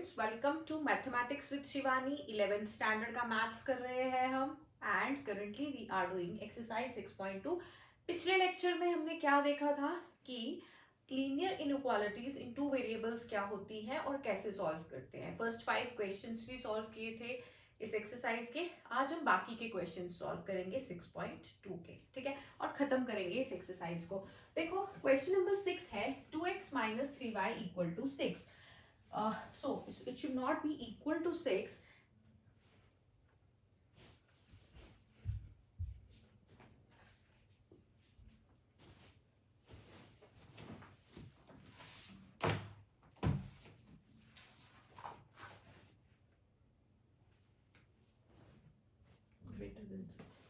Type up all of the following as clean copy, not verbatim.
Students, welcome to mathematics with Shivani. 11th standard का maths कर रहे हैं हम and currently we are doing exercise 6.2। पिछले लेक्चर में हमने क्या देखा था कि linear inequalities in two variables क्या होती हैं और कैसे सॉल्व करते हैं। फर्स्ट 5 क्वेश्चंस भी सॉल्व किए थे इस एक्सरसाइज के। आज हम बाकी के क्वेश्चन सॉल्व करेंगे 6.2 के, ठीक है, और खत्म करेंगे इस एक्सरसाइज को। देखो क्वेश्चन नंबर 6 है 2x minus 3y equal to 6. So it should not be equal to 6. Greater than 6.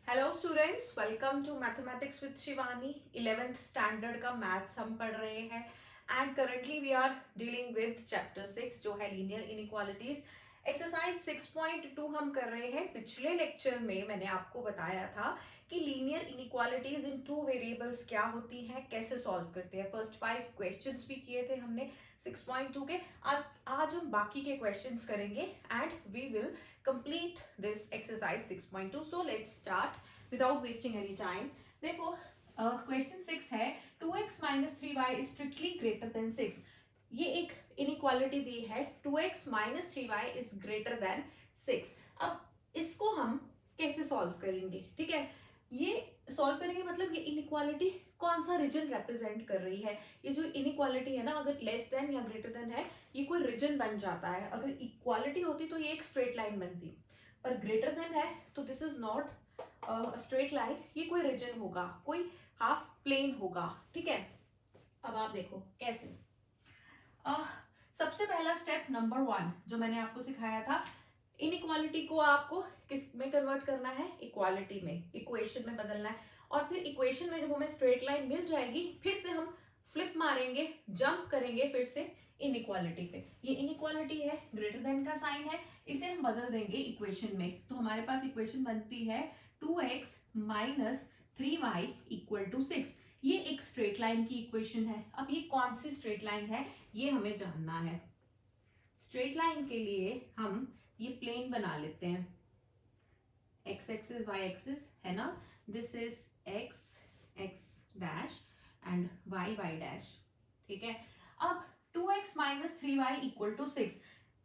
Hello students, welcome to mathematics with Shivani. 11th standard का मैथ्स हम पढ़ रहे हैं and currently we are dealing with chapter 6 जो है linear inequalities. Exercise 6.2 हम कर रहे हैं। पिछले लेक्चर में मैंने आपको बताया था कि linear inequalities in two variables क्या होती हैं, कैसे सॉल्व करते हैं। फर्स्ट 5 क्वेश्चंस भी किए थे हमने 6.2 के। आज हम बाकी के क्वेश्चंस करेंगे and we will complete this exercise 6.2. So let's start without wasting any time. देखो क्वेश्चन 6 है 2x minus 3y is strictly greater than 6. ये एक इनइक्वालिटी दी है 2x minus 3y is greater than 6. अब इसको हम कैसे सॉल्व करेंगे, ठीक है। ये सॉल्व करेंगे मतलब ये इनइक्वालिटी कौन सा रीजन रिप्रेजेंट कर रही है। ये जो इनइक्वालिटी है ना, अगर लेस देन या ग्रेटर देन है ये कोई रीजन बन जाता है। अगर इक्वालिटी होती तो ये एक स्ट्रेट लाइन बनती, पर ग्रेटर देन है तो this is not straight line, ये कोई रीजन होगा, कोई हाफ प्लेन होगा, ठीक है। अब आप देखो कैसे। सबसे पहला स्टेप नंबर 1 जो मैंने आपको सिखाया था, इनइक्वालिटी को आपको किस में कन्वर्ट करना है, इक्वालिटी में, इक्वेशन में बदलना है। और फिर इक्वेशन में जब हमें स्ट्रेट लाइन मिल जाएगी फिर से हम फ्लिप मारेंगे, जंप करेंगे फिर से इनइक्वालिटी पे। ये इनइक्वालिटी है, ग्रेटर देन का साइन है, इसे हम बदल देंगे इक्वेशन में। तो हमारे पास इक्वेशन बनती है 2x minus 3y equal to 6। ये एक स्ट्रेट लाइन की इक्वेशन है। अब ये कौन सी स्ट्रेट लाइन है ये हमें जानना है। स्ट्रेट लाइन के लिए हम ये प्लेन बना लेते हैं, x एक्सिस y एक्सिस है ना, this is x x dash and y y dash, ठीक है। अब 2x minus 3y equal to 6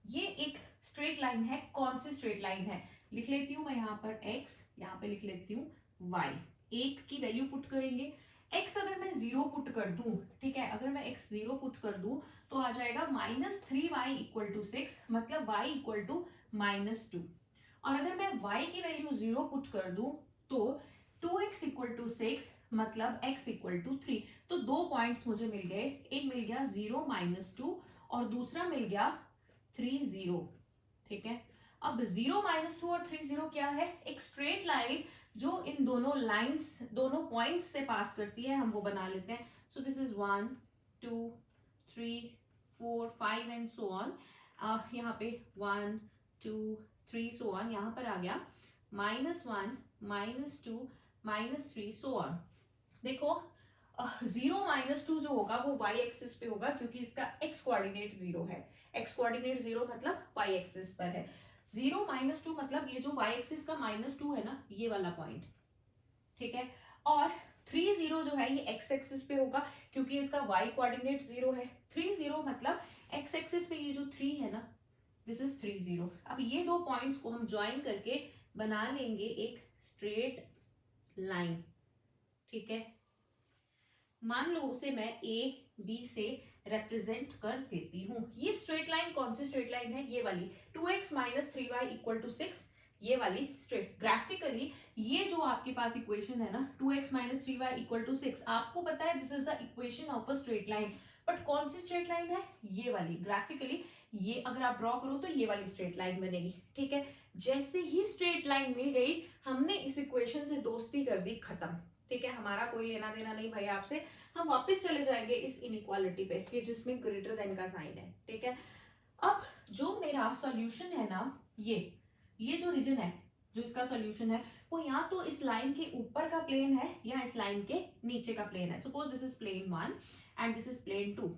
ये एक स्ट्रेट लाइन है। कौन सी स्ट्रेट लाइन है, लिख लेती हूं मैं यहाँ पर x, यहाँ पे लिख लेती हूँ y। एक की वैल्यू पुट करेंगे, x अगर मैं 0 पुट कर दूं, ठीक है, अगर मैं x 0 पुट कर दूं तो आ जाएगा -3y इक्वल टू 6, मतलब y इक्वल टू -2। और अगर मैं y की वैल्यू 0 पुट कर दूं तो 2x इक्वल टू 6 मतलब x इक्वल टू 3। तो 2 पॉइंट्स मुझे मिल गए, एक मिल गया 0 -2 और दूसरा मिल गया 3 0, ठीक है। अब 0 -2 और 3 0 क्या है, एक स्ट्रेट लाइन जो इन दोनों लाइंस, दोनों पॉइंट्स से पास करती है, हम वो बना लेते हैं। सो this is 1 2 3 4 5 and so on. यहाँ पे 1 2 3 सो ऑन, यहाँ पर आ गया -1 -2 -3 सो ऑन। देखो 0 -2 जो होगा वो y एक्सिस पे होगा क्योंकि इसका x कोऑर्डिनेट 0 है। x कोऑर्डिनेट 0 मतलब y एक्सिस पर है। 0 -2 मतलब ये जो y एक्सिस का -2 है ना, ये वाला पॉइंट, ठीक है। और 3 0 जो है ये x एक्सिस पे होगा क्योंकि इसका y कोऑर्डिनेट 0 है। 3 0 मतलब x एक्सिस पे ये जो 3 है ना, दिस इज 3 0। अब ये दो पॉइंट्स को हम ज्वाइन करके बना लेंगे एक स्ट्रेट लाइन, ठीक है। मान लो उसे मैं a b से रिप्रेजेंट कर देती हूँ। ये स्ट्रेट लाइन कौन सी स्ट्रेट लाइन है, ये वाली 2x minus 3y equal to 6, ये वाली स्ट्रेट। ग्राफिकली ये जो आपके पास इक्वेशन है ना 2x minus 3y equal to 6, आपको पता है this is the equation of a straight line, but कौन सी स्ट्रेट लाइन है, ये वाली। ग्राफिकली ये अगर आप ड्रॉ करो तो ये वाली स्ट्रेट लाइन बनेगी, ठीक है। जैसे ही स्ट्रेट लाइन मिल गई हमने इस इक्वेशन से दोस्ती कर दी, खत्म, ठीक है। हमारा कोई लेना देना नहीं भाई आपसे, हम वापस चले जाएंगे इस इनइक्वालिटी पे, ये जिसमें ग्रेटर देन का साइन है, ठीक है। अब जो मेरा सॉल्यूशन है ना, ये जो रीजन है, जो इसका सॉल्यूशन है वो या तो इस लाइन के ऊपर का प्लेन है या इस लाइन के नीचे का प्लेन है। Suppose this is plane 1 and this is plane 2,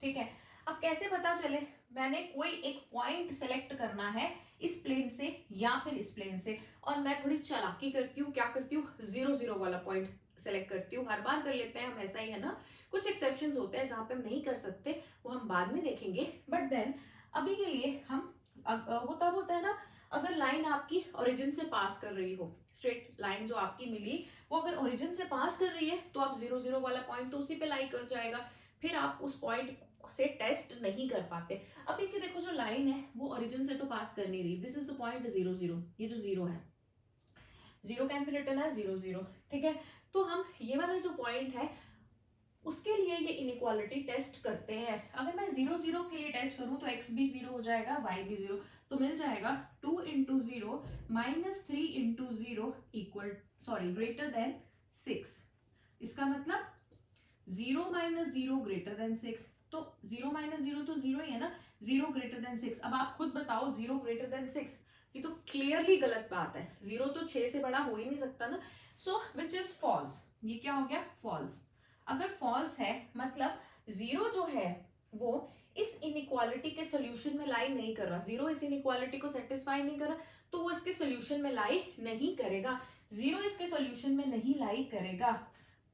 ठीक है। अब कैसे पता चले, मैंने कोई एक पॉइंट सेलेक्ट करना है इस प्लेन से या फिर इस प्लेन से, और मैं थोड़ी चालाकी करती हूँ, क्या करती हूँ, 0 0 वाला पॉइंट सेलेक्ट करती हूँ। हर बार कर लेते हैं हम, ऐसा ही है ना। कुछ एक्सेप्शंस होते हैं जहां पे हम नहीं कर सकते, वो हम बाद में देखेंगे, बट देन अभी के लिए हम वो तब होता है ना, अगर लाइन आपकी ओरिजिन से पास कर रही हो, स्ट्रेट लाइन जो आपकी मिली वो अगर ओरिजिन से पास कर रही है तो आप 0 0 वाला पॉइंट तो उसी पे लाई कर जाएगा, फिर आप उस पॉइंट से टेस्ट नहीं कर पाते। अभी के देखो जो लाइन है वो ओरिजिन से तो पास कर नहीं रही, दिस इज द पॉइंट 0 0, ये जो 0 है, 0 कैन बी रिटन एज 0 0, ठीक है। तो हम ये वाला जो पॉइंट है उसके लिए ये इनइक्वालिटी टेस्ट करते हैं। अगर मैं 0 0 के लिए टेस्ट करूं तो x भी 0 हो जाएगा, y भी 0, तो मिल जाएगा 2 into 0 minus 3 into 0 equal greater than 6। इसका मतलब 0 माइनस 0 ग्रेटर देन 6, तो 0 माइनस 0 तो 0 ही है ना, 0 ग्रेटर देन 6। अब आप खुद बताओ 0 ग्रेटर देन 6, ये तो क्लियरली गलत बात है, 0 तो 6 से बड़ा हो ही नहीं सकता ना। सो विच इज फॉल्स, ये क्या हो गया, फॉल्स। अगर फॉल्स है मतलब 0 जो है वो इस इनइक्वालिटी के सॉल्यूशन में लाई नहीं कर रहा, 0 इस इनइक्वालिटी को सेटिस्फाई नहीं कर रहा, तो वो इसके सॉल्यूशन में लाई नहीं करेगा। 0 इसके सॉल्यूशन में नहीं लाई करेगा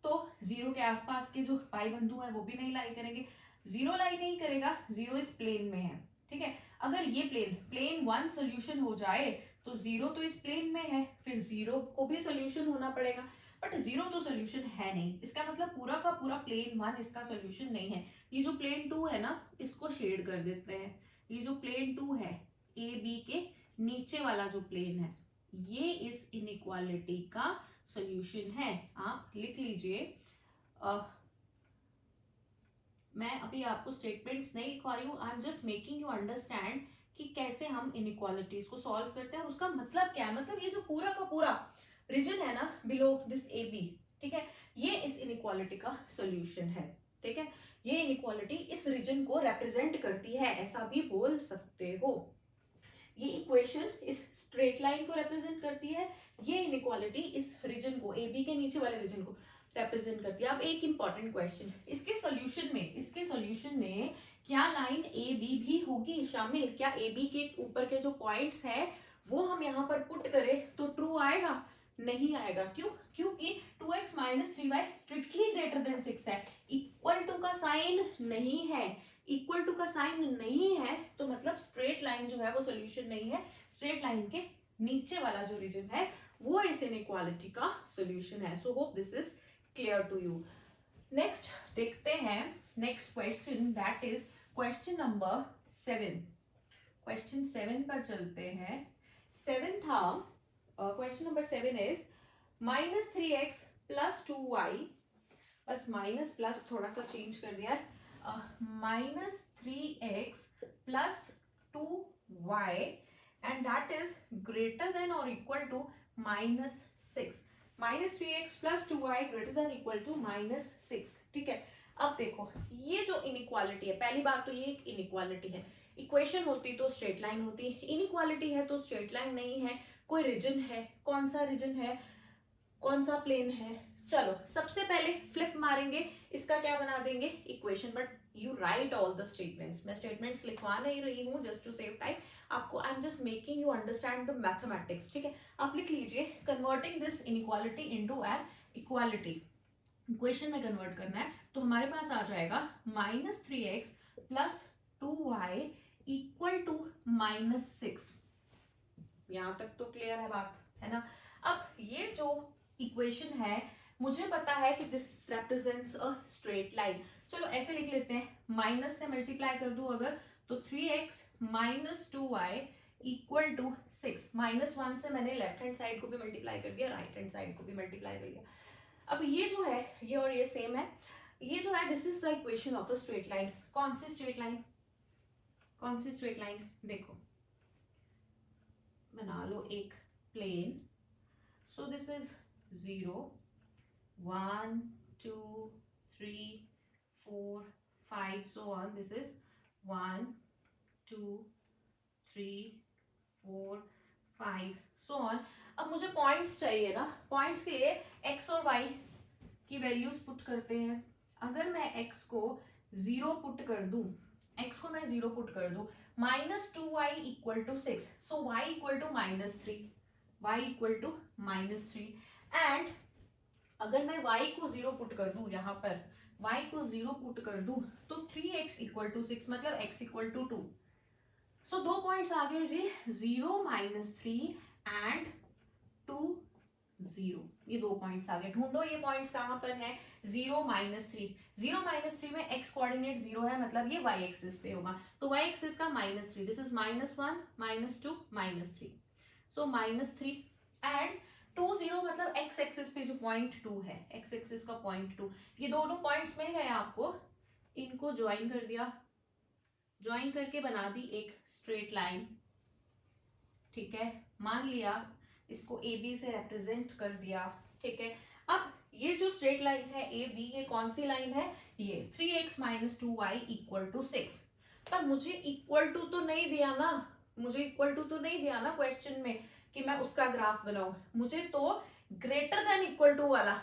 तो 0 के आसपास के जो पाई बंधु हैं वो भी नहीं लाई करेंगे। 0 लाई नहीं करेगा, 0 इस प्लेन में है, ठीक है। अगर ये प्लेन 1 सॉल्यूशन हो जाए तो 0 तो इस प्लेन में है, फिर 0 को भी सॉल्यूशन होना पड़ेगा, बट 0 तो सॉल्यूशन है नहीं, इसका मतलब पूरा का पूरा प्लेन 1 इसका सॉल्यूशन नहीं है। ये जो प्लेन 2 है ना, इसको शेड कर देते हैं। ये जो प्लेन 2 है, ए बी के नीचे वाला जो प्लेन है, ये इस इनइक्वालिटी का सॉल्यूशन है। आप लिख लीजिए, मैं अभी आपको स्टेटमेंट्स नहीं लिखवा रही हूँ, आई am just making you understand कि कैसे हम इनइक्वालिटीज को सॉल्व करते हैं और उसका मतलब क्या है। मतलब ये जो पूरा का पूरा रीजन है ना बिलो दिस ए बी, ठीक है, ये इस इनइक्वालिटी का सॉल्यूशन है, ठीक है। ये इनइक्वालिटी इस रीजन को रिप्रेजेंट करती है, ऐसा भी बोल सकते हो। ये इक्वेशन इस स्ट्रेट लाइन को रिप्रेजेंट करती है, ये इनइक्वालिटी इस रीजन को, ए बी के नीचे वाले रीजन को रिप्रेजेंट करती है। अब एक इंपॉर्टेंट क्वेश्चन, इसके सॉल्यूशन में क्या लाइन ए बी भी होगी शामिल? क्या ए बी के ऊपर के जो पॉइंट्स हैं वो हम यहाँ पर पुट करें तो ट्रू आएगा? नहीं आएगा। क्यों? क्योंकि 2x minus 3y strictly greater than 6 है, इक्वल टू का साइन नहीं है, इक्वल टू का साइन नहीं है तो मतलब स्ट्रेट लाइन जो है वो सॉल्यूशन नहीं है। स्ट्रेट लाइन के नीचे वाला जो रीजन है वो इस इनइक्वालिटी का सॉल्यूशन है। So hope this is clear to you. Next देखते हैं next question, that is question number 7। Question 7 पर चलते हैं। 7 था, question number 7 is minus 3x plus 2y, बस माइनस प्लस थोड़ा सा चेंज कर दिया है, minus 3x plus 2y and that is greater than और equal to minus 6। Minus 3x plus 2y greater than equal to minus 6, ठीक है। अब देखो ये जो इनइक्वालिटी है, पहली बात तो ये एक इनइक्वालिटी है, इक्वेशन होती तो स्ट्रेट लाइन होती, इनइक्वालिटी है तो स्ट्रेट लाइन नहीं है। कोई रीजन है, कौन सा रीजन है, कौन सा प्लेन है? चलो सबसे पहले फ्लिप मारेंगे, इसका क्या बना देंगे, equation. But you write all the statements, मैं स्टेटमेंट्स लिखवा नहीं रही हूँ जस्ट टू सेव टाइम आपको, I am just making you understand the mathematics, ठीक है। आप लिख लीजिए converting this inequality into an equality, equation में कन्वर्ट करना है तो हमारे पास आ जाएगा minus 3x plus 2y equal to minus 6। यहां तक तो क्लियर है बात, है ना। अब ये जो इक्वेशन है मुझे पता है कि this represents a straight line, चलो ऐसे लिख लेते हैं, माइनस से मल्टीप्लाई कर दूं अगर तो 3x minus 2y equal to 6। Minus 1 से मैंने लेफ्ट हैंड साइड को भी मल्टीप्लाई कर दिया, राइट हैंड साइड को भी मल्टीप्लाई कर दिया। अब ये जो है ये और ये सेम है, ये जो है this is the equation of a straight line. कौन सी स्ट्रेट लाइन, कौन सी स्ट्रेट लाइन? देखो बना लो एक plane, so this is 0 1 2 3 4 5 so on, this is 1 2 3 4 5 so on. अब मुझे पॉइंट्स चाहिए ना, पॉइंट्स के लिए एक्स और वाई की वैल्यूज पुट करते हैं। अगर मैं एक्स को 0 पुट कर दूं, एक्स को मैं 0 पुट कर दूं, -2y equal to 6, so y equal to -3, y equal to -3। And अगर मैं y को 0 पुट कर दूं, यहां पर y को 0 पुट कर दूं तो 3x इक्वल टू 6, मतलब x equal to 2। So 2 points आ गए जी, 0 -3 एंड 2 0। ये 2 पॉइंट्स आ गए। ढूंढो ये पॉइंट्स कहां पर है। 0 -3, 0 -3 में x कोऑर्डिनेट 0 है, मतलब ये y एक्सिस पे होगा, तो y एक्सिस का -3, दिस इज -1 -2 -3, सो -3 एंड 2 0, मतलब x एक्सिस पे जो पॉइंट 2 है, x एक्सिस का पॉइंट 2, ये दोनों पॉइंट्स मिल गए आपको, इनको ज्वाइन कर दिया, ज्वाइन करके बना दी एक स्ट्रेट लाइन। ठीक है, मान लिया इसको ए बी से रिप्रेजेंट कर दिया। ठीक है, अब ये जो स्ट्रेट लाइन है ए बी, ये कौन सी लाइन है, ये 3x - 2y इक्वल टू 6। पर मुझे इक्वल टू तो नहीं दिया ना, मुझे इक्वल टू तो नहीं दिया ना क्वेश्चन में कि मैं उसका ग्राफ बनाऊं, मुझे तो ग्रेटर देन इक्वल टू वाला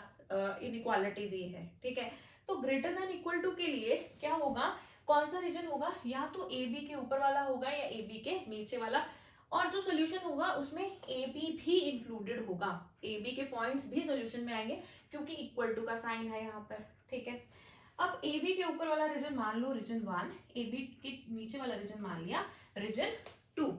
इनइक्वालिटी दी है। ठीक है, तो ग्रेटर देन इक्वल टू के लिए क्या होगा, कौन सा रीजन होगा, या तो ए बी के ऊपर वाला होगा या ए बी के नीचे वाला, और जो सोल्यूशन होगा उसमें ए बी भी इंक्लूडेड होगा, ए बी के पॉइंट्स भी सोल्यूशन में आएंगे क्योंकि इक्वल टू का साइन है यहाँ पर। ठीक है, अब ए बी के ऊपर वाला रीजन मान लो रीजन 1, ए बी के नीचे वाला रीजन मान लिया रीजन 2।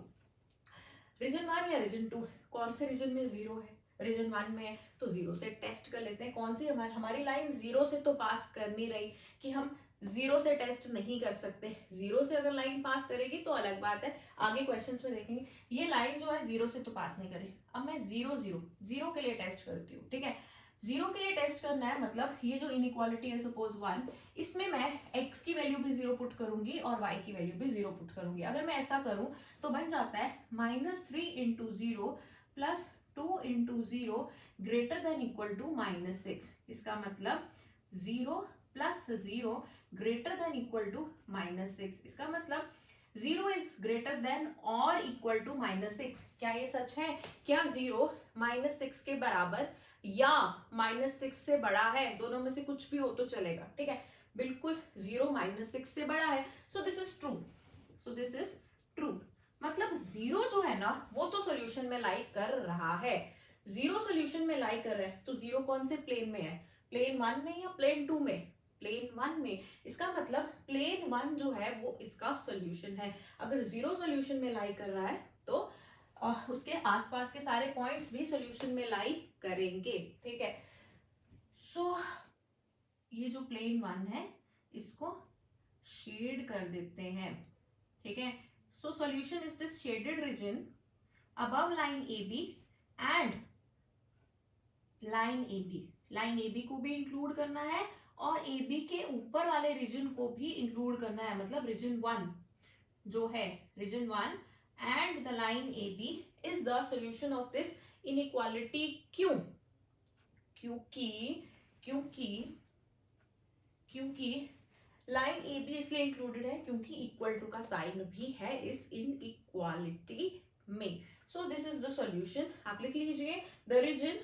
रीजन 1 या रीजन 2, कौन से रीजन में 0 है, रीजन 1 में है, तो 0 से टेस्ट कर लेते हैं। कौन सी हमारी लाइन 0 से तो पास कर नहीं रही कि हम 0 से टेस्ट नहीं कर सकते। 0 से अगर लाइन पास करेगी तो अलग बात है, आगे क्वेश्चंस में देखेंगे। ये लाइन जो है 0 से तो पास नहीं करी। अब मैं 0 0 0 के लिए टेस्ट करती हूँ। ठीक है, 0 के लिए टेस्ट करना है, मतलब ये जो इनइक्वालिटी है सपोज 1, इसमें मैं x की वैल्यू भी 0 पुट करूंगी और y की वैल्यू भी 0 पुट करूंगी। अगर मैं ऐसा करूं तो बन जाता है -3 × 0 + 2 × 0 ग्रेटर देन इक्वल टू -6। इसका मतलब 0 + 0 ग्रेटर देन इक्वल टू -6। इसका मतलब 0 इज ग्रेटर देन और इक्वल टू -6। क्या ये सच है? क्या 0 -6 के बराबर या -6 से बड़ा है? दोनों में से कुछ भी हो तो चलेगा। ठीक है, बिल्कुल 0 -6 से बड़ा है, so this is true, so this is true. मतलब 0 जो है ना वो तो सॉल्यूशन में लाई कर रहा है, 0 सॉल्यूशन में लाई कर रहा है, तो 0 कौन से प्लेन में है, प्लेन 1 में या प्लेन 2 में? प्लेन 1 में। इसका मतलब प्लेन 1 जो है वो इसका सॉल्यूशन है। अगर 0 सॉल्यूशन में लाई कर रहा है तो उसके आसपास के सारे पॉइंट्स भी सॉल्यूशन में लाई करेंगे। ठीक है, सो ये जो प्लेन 1 है इसको शेड कर देते हैं। ठीक है, so solution is this shaded region above line A B and line A B. Line A B को भी इंक्लूड करना है और ए बी के ऊपर वाले रीजन को भी इंक्लूड करना है, मतलब रीजन 1 जो है, region 1 and the line A B is the solution of this inequality. क्यों? क्योंकि क्योंकि क्योंकि लाइन ए बी इसलिए इंक्लूडेड है क्योंकि इक्वल टू का साइन भी है इस इनइक्वालिटी में। So this is the solution. आप लिख लीजिए, the region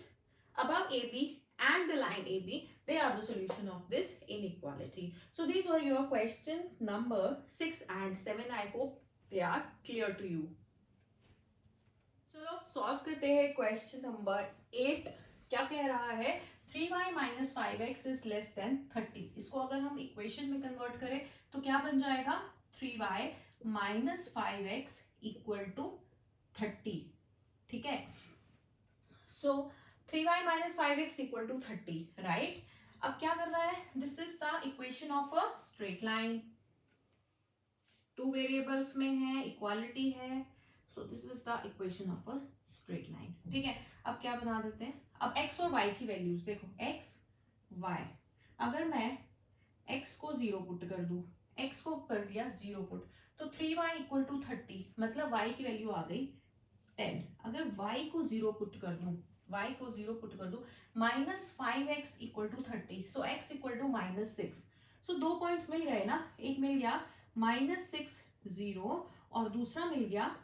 above AB and the line AB, they are the solution of this inequality. So these were your question number 6 and 7. I hope they are clear to you. चलो solve करते हैं question number 8। क्या कह रहा है, 3y - 5x is less than 30। इसको अगर हम इक्वेशन में कन्वर्ट करें तो क्या बन जाएगा, 3y - 5x इक्वल टू 30। ठीक है, सो 3y - 5x equal to 30, right. अब क्या करना है, this is the equation of a straight line, 2 variables में है, इक्वालिटी है, so this is the equation of a straight line. ठीक है, अब क्या बना देते हैं, अब x और y की वैल्यूज देखो, x y, अगर मैं x को 0 पुट कर दूं, x को कर दिया 0 पुट, तो 3y इक्वल टू 30, मतलब y की वैल्यू आ गई 10। अगर y को 0 पुट कर दूं, y को 0 पुट कर दूं, -5x equal to 30, so x equal to -6। So 2 points मिल गए ना, एक मिल गया -6 0 और दूसरा मिल गया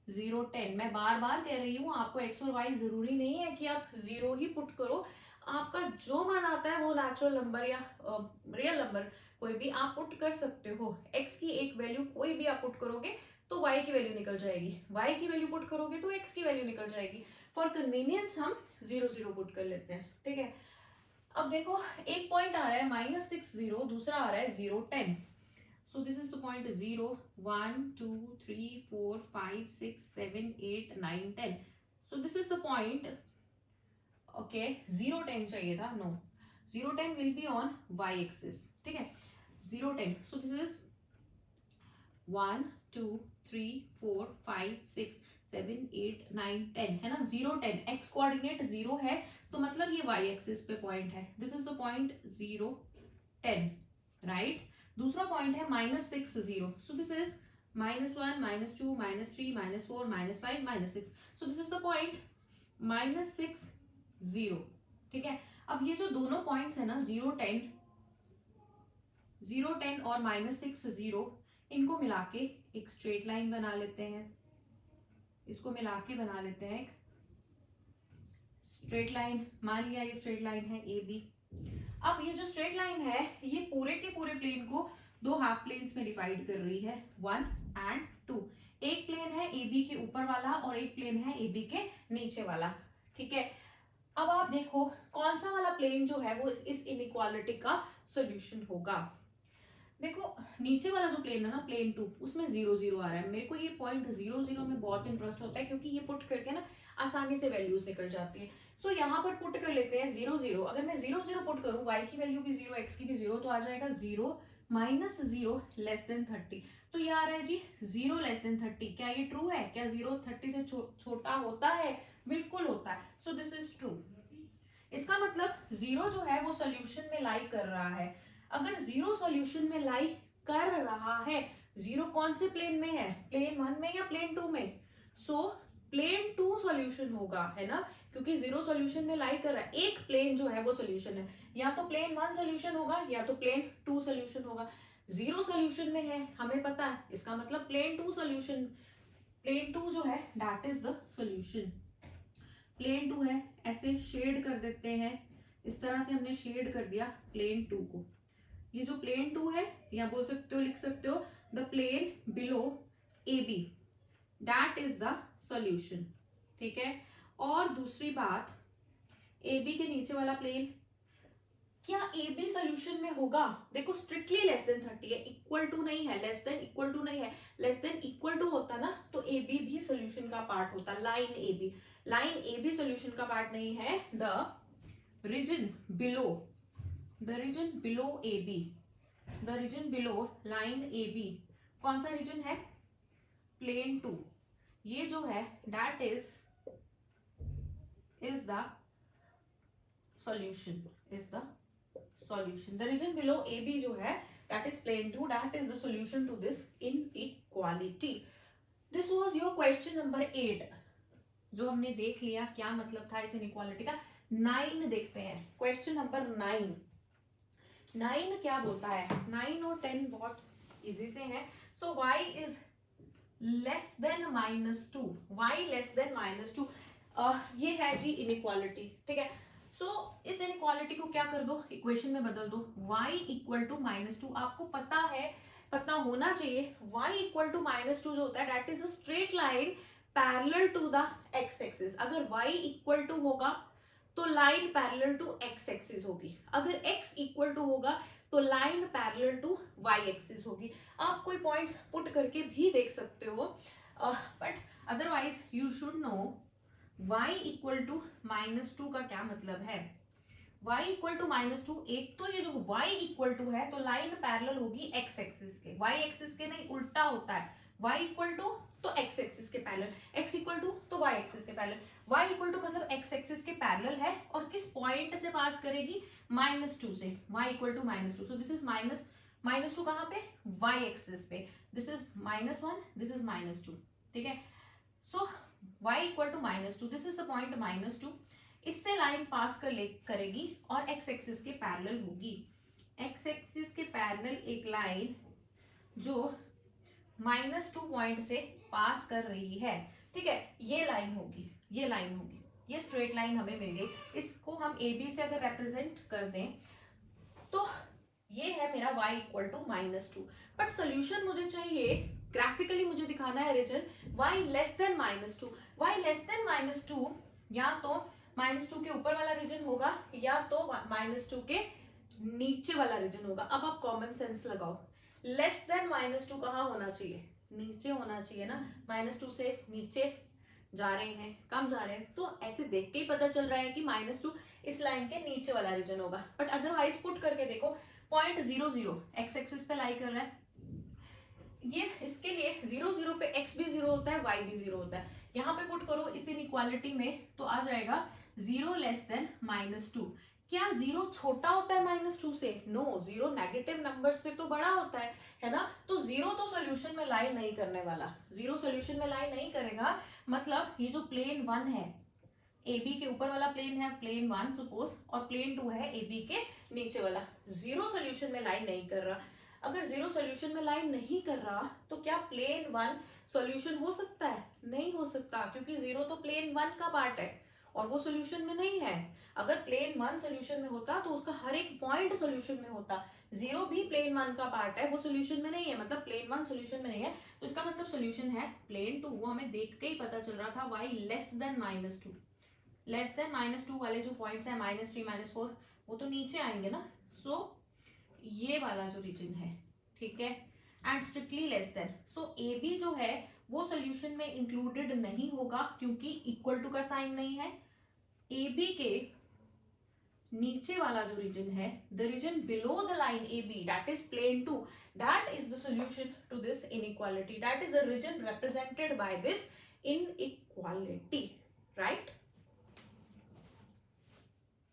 0 10। मैं बार बार कह रही हूँ आपको एक्स और वाई जरूरी नहीं है कि आप 0 ही पुट करो, आपका जो मन आता है वो नेचुरल नंबर या रियल नंबर कोई भी आप पुट कर सकते हो। एक्स की एक वैल्यू कोई भी आप पुट करोगे तो वाई की वैल्यू निकल जाएगी, वाई की वैल्यू पुट करोगे तो एक्स की वैल्यू निकल जाएगी। फॉर कन्वीनियंस हम 0 0 पुट कर लेते हैं, ठीक है। अब देखो एक पॉइंट आ रहा है -6 0, दूसरा आ रहा है 0 10। So this is the point 0 1 2 3 4 5 6 7 8 9 10. So this is the point. Okay, 0 10 चाहिए था, no, 0 10 will be on y axis, ठीक है। 0 10, so this is 1 2 3 4 5 6 7 8 9 10 है ना। 0 10 x कोऑर्डिनेट 0 है तो मतलब ये y एक्सिस पे पॉइंट है। This is the point 0 10, right. दूसरा पॉइंट है -6 0, सो this is -1 -2 -3 -4 -5 -6, so this is the point -6 0, ठीक है। अब ये जो दोनों पॉइंट्स है ना 0 10 और -6 0, इनको मिला के एक स्ट्रेट लाइन बना लेते हैं, इसको मिला के बना लेते हैं एक स्ट्रेट लाइन। मान लिया ये स्ट्रेट लाइन है ए बी। अब ये जो स्ट्रेट लाइन है ये पूरे के पूरे प्लेन को दो हाफ प्लेन्स में डिवाइड कर रही है, 1 एंड 2। एक प्लेन है ए बी के ऊपर वाला और एक प्लेन है ए बी के नीचे वाला, ठीक है। अब आप देखो कौन सा वाला प्लेन जो है वो इस इनइक्वालिटी का सॉल्यूशन होगा। देखो नीचे वाला जो प्लेन है ना, प्लेन 2, उसमें 0 0 आ रहा है। मेरे को ये पॉइंट 0 0 में बहुत इंटरेस्ट होता है क्योंकि ये पुट करके ना आसानी से वैल्यूज निकल जाती है। सो यहाँ पर पुट कर लेते हैं 0 0। अगर मैं 0 0 पुट करूँ, y की वैल्यू भी 0 x की भी 0, तो आ जाएगा 0 -0 <30। तो ये आ रहा है जी 0 <30। क्या ये ट्रू है? क्या 0 30 से छोटा होता है? बिल्कुल होता है। So this is true. इसका मतलब 0 जो है वो सोल्यूशन में लाई कर रहा है। अगर 0 सोल्यूशन में लाई कर रहा है, 0 कौन से प्लेन में है? प्लेन 1 में या प्लेन 2 में? सो प्लेन 2 सोल्यूशन होगा, है ना, क्योंकि 0 सोल्यूशन में लाई कर रहा है। एक प्लेन जो है वो सोल्यूशन है, या तो प्लेन 1 सोल्यूशन होगा या तो प्लेन 2 सोल्यूशन होगा। 0 सोल्यूशन में है, हमें पता है, इसका मतलब प्लेन 2 सोल्यूशन, प्लेन 2 जो है that is the solution. Plane 2 है, ऐसे शेड कर देते हैं, इस तरह से हमने शेड कर दिया प्लेन 2 को। ये जो प्लेन 2 है, या बोल सकते हो, लिख सकते हो the plane below A B, that is the solution, ठीक है। और दूसरी बात, ए बी के नीचे वाला प्लेन, क्या ए बी सोल्यूशन में होगा? देखो स्ट्रिक्टली लेस देन 30 है, इक्वल टू नहीं है, लेस देन इक्वल टू नहीं है। लेस देन इक्वल टू होता ना तो ए बी भी सोल्यूशन का पार्ट होता। Line A B, line A B solution का पार्ट नहीं है। The region below, the region below A B, the region below line A B, कौन सा रीजन है? प्लेन 2। ये जो है that is the solution, is the solution. The region below A B जो है that is plane 2, that is the solution to this inequality. This was your question number 8, जो हमने देख लिया क्या मतलब था इस इनइक्वालिटी का। 9 देखते हैं, क्वेश्चन नंबर 9। 9 क्या बोलता है? 9 और 10 बहुत इजी से है। So y is less than -2, y less than -2, ये है जी इनइक्वालिटी, ठीक है। सो इस इनइक्वालिटी को क्या कर दो, इक्वेशन में बदल दो। y इक्वल टू -2, आपको पता है, पता होना चाहिए, y इक्वल टू -2 जो होता है that is a straight line parallel to the x axis. अगर y इक्वल टू होगा तो line parallel to x axis होगी, अगर x इक्वल टू होगा तो line parallel to y axis होगी। आप कोई पॉइंट्स पुट करके भी देख सकते हो, but otherwise you should know y equal to -2 का क्या मतलब है। y इक्वल टू -2, एक तो ये जो y इक्वल टू है तो लाइन पैरेलल होगी x एक्सिस के, y एक्सिस के नहीं, उल्टा होता है। y इक्वल टू तो x एक्सिस के पैरेलल, x इक्वल टू तो y एक्सिस के पैरेलल, y इक्वल टू मतलब x एक्सिस के पैरेलल है, और किस पॉइंट से पास करेगी? -2 से। y equal to -2, so this is -2 कहाँ पे? y एक्सिस पे। दिस इज -1, दिस इज -2, ठीक है। So y equal to -2, this is the point -2, इससे लाइन पास करेगी और x एक्सिस के पैरेलल होगी। x एक्सिस के पैरेलल एक लाइन जो -2 पॉइंट से पास कर रही है, ठीक है, ये लाइन होगी, ये लाइन होगी, ये स्ट्रेट लाइन हमें मिल गई। इसको हम ए बी से अगर रिप्रेजेंट कर दें तो ये है मेरा y equal to -2, but solution मुझे चाहिए, ग्राफिकली मुझे दिखाना है region y less than -2। y less than -2 या तो -2 के ऊपर वाला रीजन होगा या तो -2 के नीचे वाला रीजन होगा। अब आप कॉमन सेंस लगाओ, लेस देन -2 कहाँ होना चाहिए, नीचे होना चाहिए ना, -2 से नीचे जा रहे हैं, कम जा रहे हैं, तो ऐसे देख के ही पता चल रहा है कि -2 इस लाइन के नीचे वाला रीजन होगा। बट अदरवाइज पुट करके देखो, 0.00 एक्स एक्सिस पे लाई कर रहा है, ये इसके लिए 0 पे एक्स भी 0 होता है, वाई भी 0 होता है। यहाँ पे पुट करो इस इनइक्वालिटी में तो आ जाएगा 0 लेस देन -2। क्या 0 छोटा होता है -2 से? नो, 0 नेगेटिव नंबर से तो बड़ा होता है ना। तो 0 तो सोल्यूशन में लाई नहीं करने वाला, 0 सोल्यूशन में लाई नहीं करेगा। मतलब ये जो प्लेन 1 है, ए बी के ऊपर वाला प्लेन है प्लेन 1 सपोज, और प्लेन 2 है ए बी के नीचे वाला, 0 सोल्यूशन में लाइन नहीं कर रहा। अगर 0 सोल्यूशन में लाइन नहीं कर रहा तो क्या प्लेन 1 सोल्यूशन हो सकता है? नहीं हो सकता, क्योंकि 0 तो प्लेन 1 का पार्ट है और वो सोल्यूशन में नहीं है। अगर प्लेन 1 सोल्यूशन में होता तो उसका हर एक पॉइंट सोल्यूशन में होता। 0 भी प्लेन 1 का पार्ट है, वो सोल्यूशन में नहीं है, मतलब प्लेन 1 सोल्यूशन में नहीं है, तो इसका मतलब सोल्यूशन है प्लेन 2। वो हमें देख के ही पता चल रहा था, y less than -2। Less than -2 वाले जो पॉइंट्स हैं -3 -4 वो तो नीचे आएंगे ना। सो ये वाला जो रीजन है, ठीक है, and strictly less than, so A B जो है वो सोल्यूशन में इंक्लूडेड नहीं होगा क्योंकि इक्वल टू का साइन नहीं है। ए बी के नीचे वाला जो रीजन है, the region below the line A B, that is plane 2, that is the solution to this inequality, that is the region represented by this inequality, right.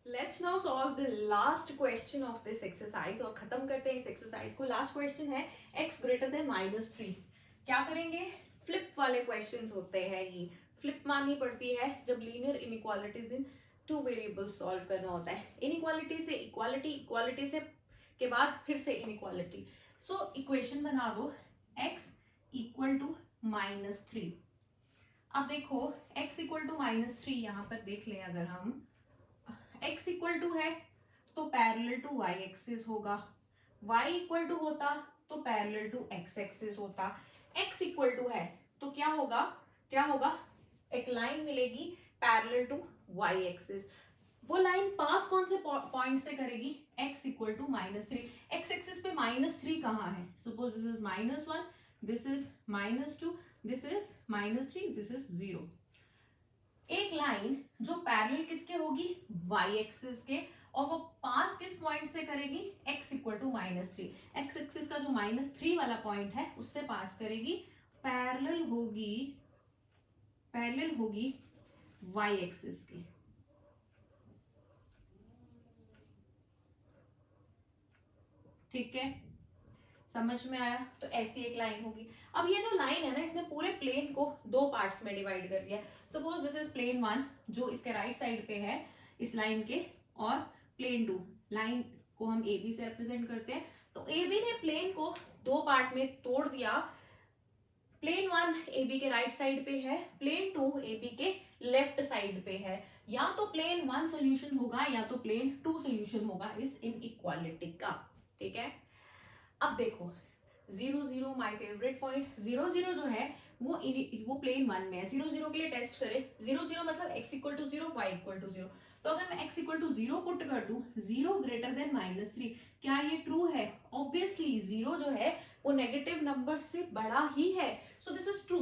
Let's now solve the last question of this exercise और खत्म करते हैं इस exercise को। Last question है x greater than -3। क्या करेंगे? Flip वाले क्वेश्चंस होते हैं, ये फ्लिप माननी पड़ती है जब linear inequalities in two variables solve करना होता है। इनइक्वालिटी से इक्वालिटी, इक्वालिटी से के बाद फिर से इनइक्वालिटी। सो इक्वेशन बना दो x इक्वल टू -3। अब देखो x इक्वल टू -3 यहाँ पर देख लें, अगर हम x इक्वल टू है तो पैरेलल टू y एक्सिस होगा, y इक्वल टू होता तो पैरेलल टू x एक्सिस होता, x इक्वल टू है तो क्या होगा, क्या होगा, एक लाइन मिलेगी पैरेलल टू y एक्सिस। वो लाइन पास कौन से पॉइंट से करेगी? x equal to -3। x axis पे -3 कहाँ है? Suppose this is -1, this is -2, this is -3, this is 0। एक लाइन जो पैरेलल किसके होगी? y एक्सिस के, और वो पास किस पॉइंट से करेगी? x equal to -3। x axis का जो -3 वाला पॉइंट है उससे पास करेगी, पैरेलल होगी, पैरेलल होगी y एक्सिस के। ठीक है, समझ में आया? तो ऐसी एक लाइन होगी। अब ये जो लाइन है ना, इसने पूरे प्लेन को दो पार्ट्स में डिवाइड कर दिया। सपोज दिस इज प्लेन 1 जो इसके राइट साइड पे है इस लाइन के, और प्लेन 2 लाइन को हम ए बी से रिप्रेजेंट करते हैं। तो ए बी ने प्लेन को दो पार्ट में तोड़ दिया। प्लेन 1 ए बी के राइट साइड पे है, प्लेन 2 ए बी के लेफ्ट साइड पे है। या तो प्लेन 1 सोल्यूशन होगा या तो प्लेन 2 सोल्यूशन होगा इस इनइक्वालिटी का। ठीक है, अब देखो 0 0 माय फेवरेट पॉइंट, 0 0 जो है वो प्लेन 1 में है। 0 0 के लिए टेस्ट करें, 0 0 मतलब x equal to 0, y equal to 0। तो अगर मैं x इक्वल टू 0 पुट कर दूं, 0 ग्रेटर देन -3, क्या ये ट्रू है? ऑब्वियसली 0 जो है वो नेगेटिव नंबर से बड़ा ही है, सो दिस इज ट्रू।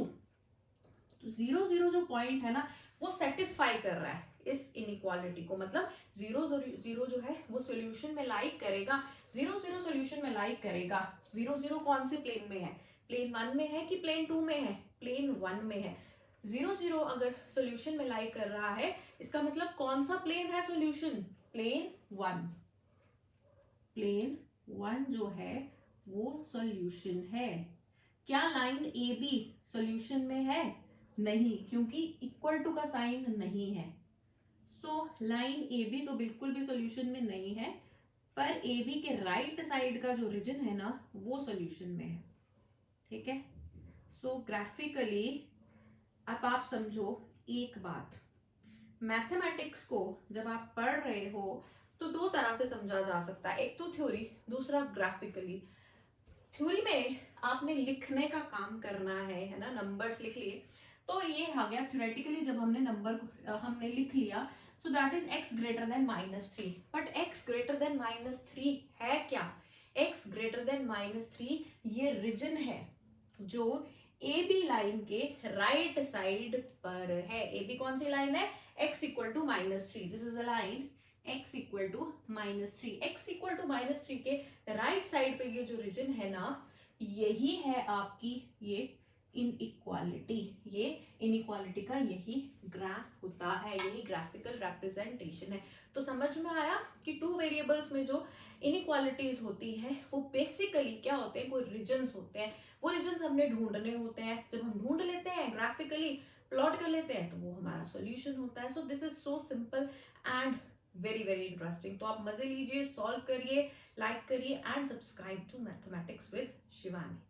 तो 0 0 जो पॉइंट है ना वो सेटिस्फाई कर रहा है इस इनइक्वालिटी को, मतलब 0 0 जो है वो सोल्यूशन में लाइक करेगा, 0 0 सोल्यूशन में लाइक करेगा। 0 0 कौन से प्लेन में है? प्लेन 1 में है कि प्लेन 2 में है? प्लेन 1 में है। 0 0 अगर सोल्यूशन में लाइक कर रहा है, इसका मतलब कौन सा प्लेन है सोल्यूशन? प्लेन 1। प्लेन 1 जो है वो सोल्यूशन है। क्या लाइन ए बी सोल्यूशन में है? नहीं, क्योंकि इक्वल टू का साइन नहीं है। सो लाइन ए बी तो बिल्कुल भी सोल्यूशन में नहीं है, पर ए बी के राइट साइड का जो रीजन है ना वो सोल्यूशन में है। ठीक है, सो ग्राफिकली अब आप समझो एक बात, मैथमेटिक्स को जब आप पढ़ रहे हो तो दो तरह से समझा जा सकता है, एक तो थ्योरी, दूसरा ग्राफिकली। थ्योरी में आपने लिखने का काम करना है ना, नंबर्स लिख लिए तो ये आ गया। थ्योरेटिकली जब हमने नंबर हमने लिख लिया, so that is x greater than -3। But x greater than -3 है क्या? x ग्रेटर देन -3 ये रीजन है जो ए बी लाइन के राइट साइड पर है। ए बी कौन सी लाइन है? x equal to -3, this is the line x equal to -3। x equal to -3 के राइट साइड पे ये जो रीजन है ना, यही है आपकी ये इनइक्वालिटी। ये इनइक्वालिटी का यही ग्राफ होता है, यही ग्राफिकल रिप्रेजेंटेशन है। तो समझ में आया कि टू वेरिएबल्स में जो इनइक्वालिटीज होती हैं वो बेसिकली क्या होते हैं, कोई रीजन्स होते हैं। वो रीजन्स हमने ढूंढने होते हैं, जब हम ढूंढ लेते हैं, ग्राफिकली प्लॉट कर लेते हैं, तो वो हमारा सॉल्यूशन होता है। So this is so simple and very very interesting. तो आप मजे लीजिए, सॉल्व करिए, लाइक करिए and subscribe to mathematics with Shivani.